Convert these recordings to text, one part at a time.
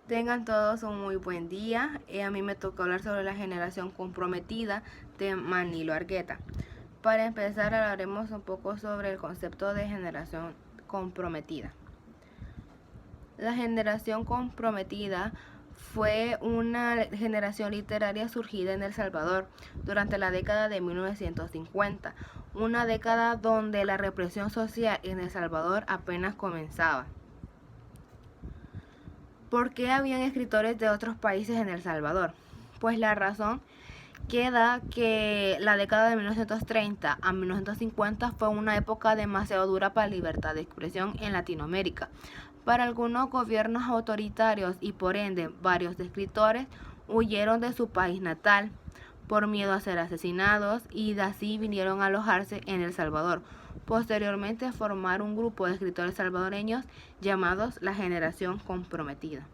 Tengan todos un muy buen día. A mí me tocó hablar sobre la generación comprometida de Manilo Argueta. Para empezar, hablaremos un poco sobre el concepto de generación comprometida. La generación comprometida fue una generación literaria surgida en El Salvador durante la década de 1950, una década donde la represión social en El Salvador apenas comenzaba. ¿Por qué habían escritores de otros países en El Salvador? Pues la razón queda que la década de 1930 a 1950 fue una época demasiado dura para la libertad de expresión en Latinoamérica. Para algunos gobiernos autoritarios y por ende varios escritores huyeron de su país natal por miedo a ser asesinados y de así vinieron a alojarse en El Salvador. Posteriormente formar un grupo de escritores salvadoreños llamados la Generación Comprometida.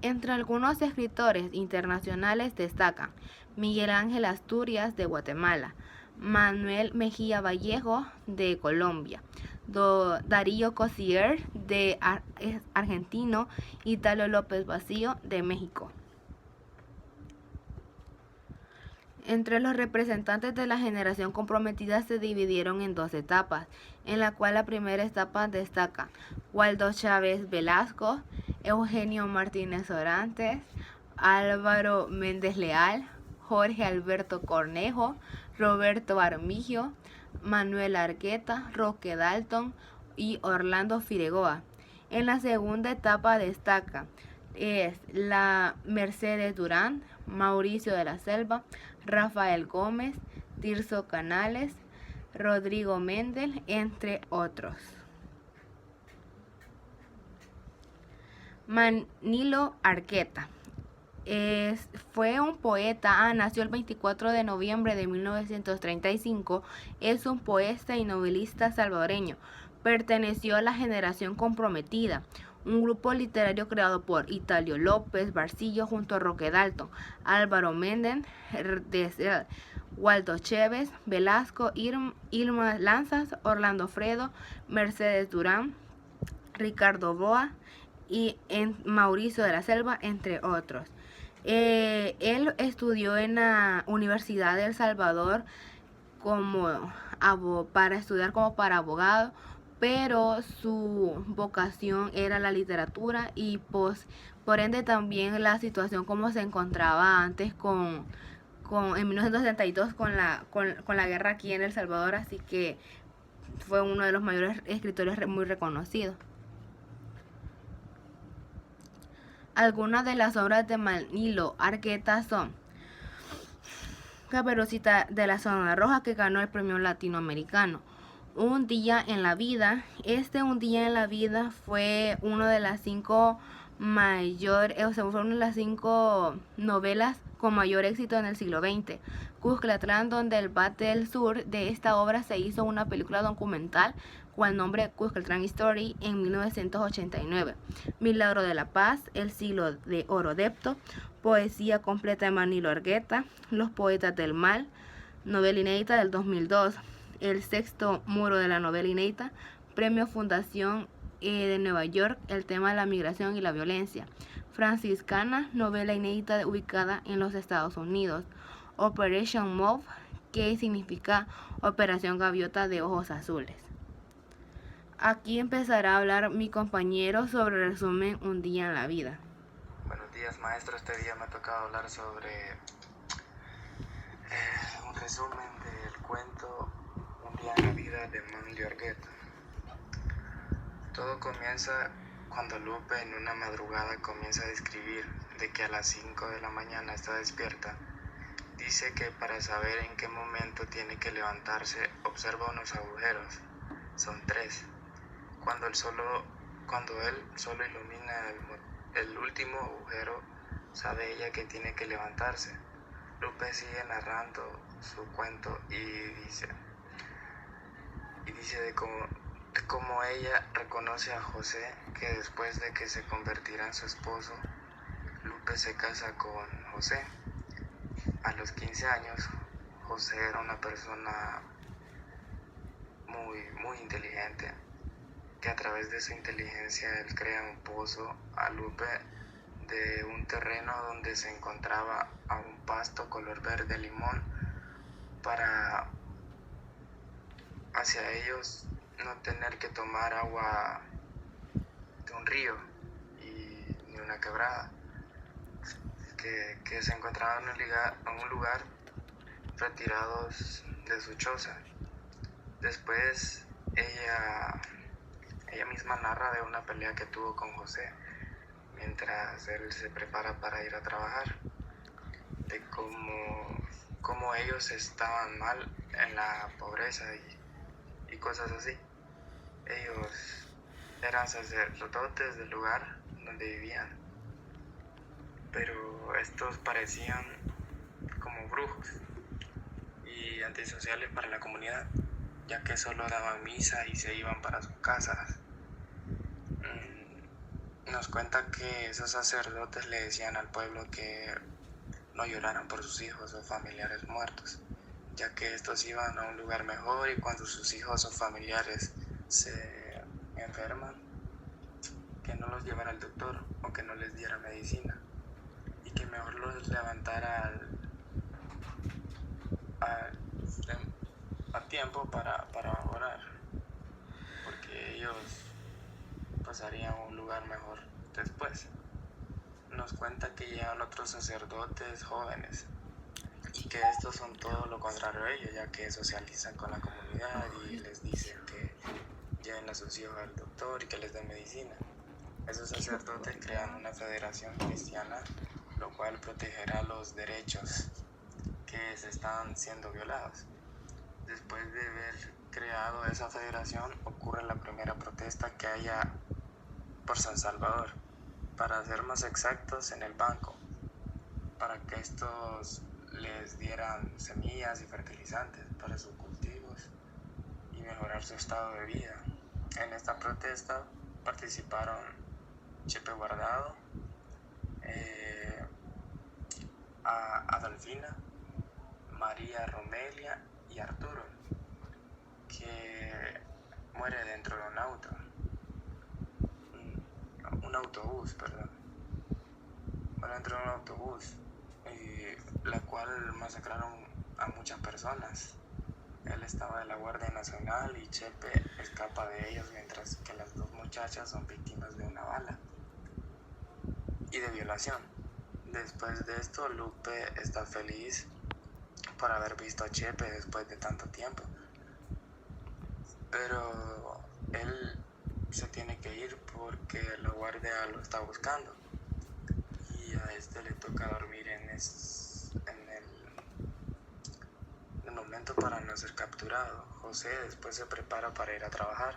Entre algunos escritores internacionales destacan Miguel Ángel Asturias de Guatemala, Manuel Mejía Vallejo de Colombia, Darío Cosier de argentino, Italo López Vacío de México. Entre los representantes de la generación comprometida se dividieron en dos etapas, en la cual la primera etapa destaca Waldo Chávez Velasco, Eugenio Martínez Orantes, Álvaro Méndez Leal, Jorge Alberto Cornejo, Roberto Armigio, Manuel Argueta, Roque Dalton y Orlando Figueroa. En la segunda etapa destaca la Mercedes Durán, Mauricio de la Selva, Rafael Gómez, Tirso Canales, Rodrigo Mendel, entre otros. Manilo Argueta fue un poeta, nació el 24 de noviembre de 1935, es un poeta y novelista salvadoreño, perteneció a la generación comprometida, un grupo literario creado por Italio López Barcillo junto a Roque Dalton, Álvaro Méndez, Waldo Chévez, Velasco, Irma Lanzas, Orlando Fredo, Mercedes Durán, Ricardo Boa y Mauricio de la Selva, entre otros. Él estudió en la Universidad de El Salvador para estudiar como para abogado, pero su vocación era la literatura y por ende también la situación como se encontraba antes en 1962 con la guerra aquí en El Salvador, así que fue uno de los mayores escritores muy reconocidos. Algunas de las obras de Manilo Argueta son Caperucita de la Zona Roja, que ganó el premio latinoamericano. Un día en la vida. Un día en la vida fue una de las cinco fue una de las 5 novelas con mayor éxito en el siglo XX. Cuscatlán, donde el Bat del Sur. De esta obra se hizo una película documental con el nombre Cuscatlán Story en 1989. Milagro de la Paz, El siglo de oro Depto, Poesía completa de Manilo Argueta, Los poetas del mal, novela inédita del 2002, El sexto muro de la novela inédita, Premio Fundación de Nueva York, el tema de la migración y la violencia. Franciscana, novela inédita ubicada en los Estados Unidos. Operation Move, que significa Operación Gaviota de Ojos Azules. Aquí empezará a hablar mi compañero sobre el resumen Un día en la vida. Buenos días, maestro. Este día me ha tocado hablar sobre un resumen del cuento Un día en la vida de Manilo Argueta. Todo comienza cuando Lupe en una madrugada comienza a describir de que a las 5 de la mañana está despierta. Dice que para saber en qué momento tiene que levantarse observa unos agujeros. Son 3. Cuando él solo ilumina el último agujero, sabe ella que tiene que levantarse. Lupe sigue narrando su cuento y dice de cómo ella reconoce a José, que después de que se convertirá en su esposo, Lupe se casa con José. A los 15 años, José era una persona muy inteligente, que a través de su inteligencia él crea un pozo a Lupe de un terreno donde se encontraba a un pasto color verde limón para hacia ellos no tener que tomar agua de un río ni una quebrada, que se encontraban en un lugar retirados de su choza. Después ella misma narra de una pelea que tuvo con José mientras él se prepara para ir a trabajar, de cómo ellos estaban mal en la pobreza y cosas así. Ellos eran sacerdotes del lugar donde vivían, pero estos parecían como brujos y antisociales para la comunidad, ya que solo daban misa y se iban para sus casas. Nos cuenta que esos sacerdotes le decían al pueblo que no lloraran por sus hijos o familiares muertos, ya que estos iban a un lugar mejor, y cuando sus hijos o familiares se enferman, que no los llevara al doctor o que no les diera medicina, y que mejor los levantara a tiempo para orar, porque ellos pasarían a un lugar mejor después. Nos cuenta que llegan otros sacerdotes jóvenes y que estos son todo lo contrario a ellos, ya que socializan con la comunidad y les dicen que lleven a sus hijos al doctor y que les den medicina. Esos sacerdotes crean una federación cristiana, lo cual protegerá los derechos que se están siendo violados. Después de haber creado esa federación, ocurre la primera protesta que haya por San Salvador, para ser más exactos en el banco, para que estos les dieran semillas y fertilizantes para sus cultivos y mejorar su estado de vida. En esta protesta participaron Chepe Guardado, Adolfina, María Romelia y Arturo, que muere dentro de un autobús, muere dentro de un autobús, la cual masacraron a muchas personas. Él estaba de la Guardia Nacional y Chepe escapa de ellos, mientras que las dos muchachas son víctimas de una bala y de violación. Después de esto, Lupe está feliz por haber visto a Chepe después de tanto tiempo, pero él se tiene que ir porque la guardia lo está buscando y a este le toca dormir en el momento para no ser capturado. José después se prepara para ir a trabajar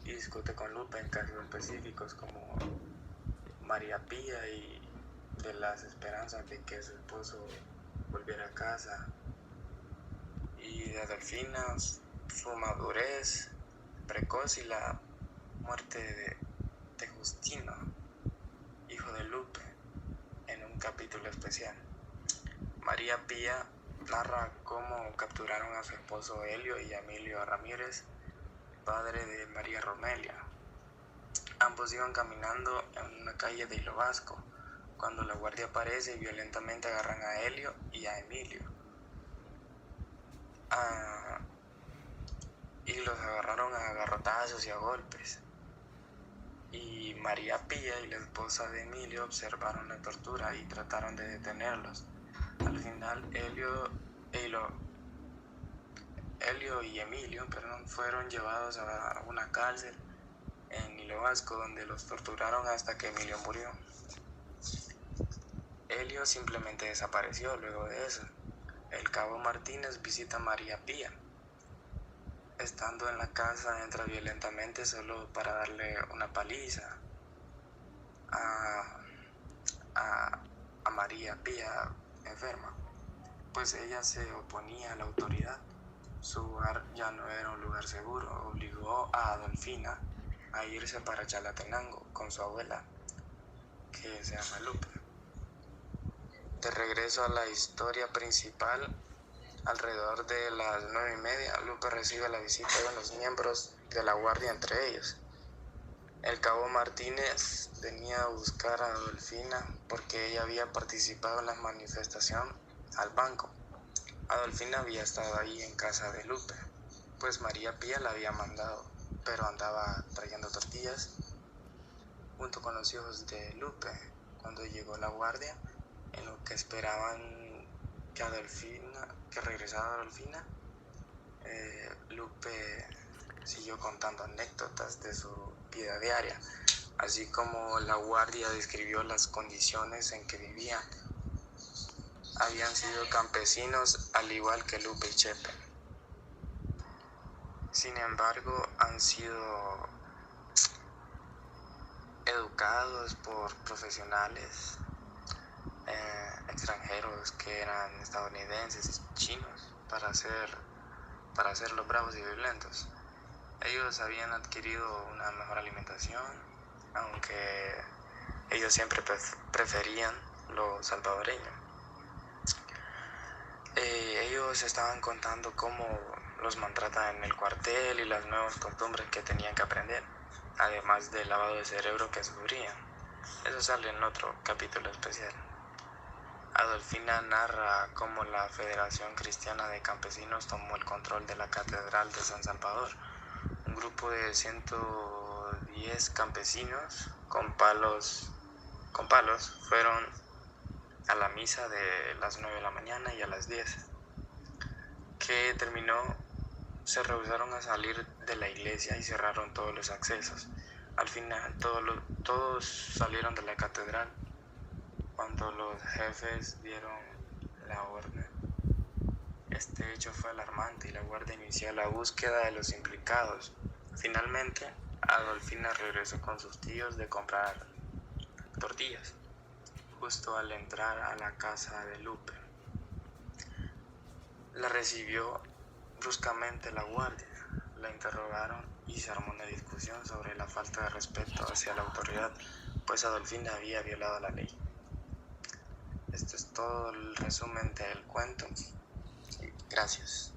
y discute con Lupe en casos específicos como María Pía y de las esperanzas de que su esposo volviera a casa, y de Adolfina, su madurez precoz y la muerte de Justino, hijo de Lupe, en un capítulo especial. María Pía narra cómo capturaron a su esposo Helio y a Emilio Ramírez, padre de María Romelia. Ambos iban caminando en una calle de Hilo Vasco, cuando la guardia aparece y violentamente agarran a Helio y a Emilio. Y los agarraron a garrotazos y a golpes. Y María Pía y la esposa de Emilio observaron la tortura y trataron de detenerlos. Al final, Helio y Emilio fueron llevados a una cárcel en Hilo Vasco, donde los torturaron hasta que Emilio murió. Helio simplemente desapareció luego de eso. El cabo Martínez visita a María Pía. Estando en la casa, entra violentamente solo para darle una paliza a María Pía enferma, pues ella se oponía a la autoridad. Su hogar ya no era un lugar seguro. Obligó a Adolfina a irse para Chalatenango con su abuela, que se llama Lupe. De regreso a la historia principal, alrededor de las 9:30, Lupe recibe la visita de unos miembros de la guardia, entre ellos El cabo Martínez venía a buscar a Adolfina porque ella había participado en la manifestación al banco. Adolfina había estado ahí en casa de Lupe, pues María Pía la había mandado, pero andaba trayendo tortillas junto con los hijos de Lupe. Cuando llegó la guardia, en lo que esperaban que regresara Adolfina, Lupe siguió contando anécdotas de su vida diaria, así como la guardia describió las condiciones en que vivían. Habían sido campesinos al igual que Lupe y Chepe. Sin embargo, han sido educados por profesionales extranjeros que eran estadounidenses y chinos para ser los bravos y violentos. Ellos habían adquirido una mejor alimentación, aunque ellos siempre preferían lo salvadoreño. Ellos estaban contando cómo los maltratan en el cuartel y las nuevas costumbres que tenían que aprender, además del lavado de cerebro que sufrían. Eso sale en otro capítulo especial. Adolfina narra cómo la Federación Cristiana de Campesinos tomó el control de la Catedral de San Salvador. Un grupo de 110 campesinos con palos fueron a la misa de las 9 de la mañana y a las 10, que terminó, se rehusaron a salir de la iglesia y cerraron todos los accesos. Al final todos salieron de la catedral cuando los jefes dieron la orden. Este hecho fue alarmante y la guardia inició la búsqueda de los implicados. Finalmente, Adolfina regresó con sus tíos de comprar tortillas, justo al entrar a la casa de Lupe. La recibió bruscamente la guardia, la interrogaron y se armó una discusión sobre la falta de respeto hacia la autoridad, pues Adolfina había violado la ley. Esto es todo el resumen del cuento. Gracias.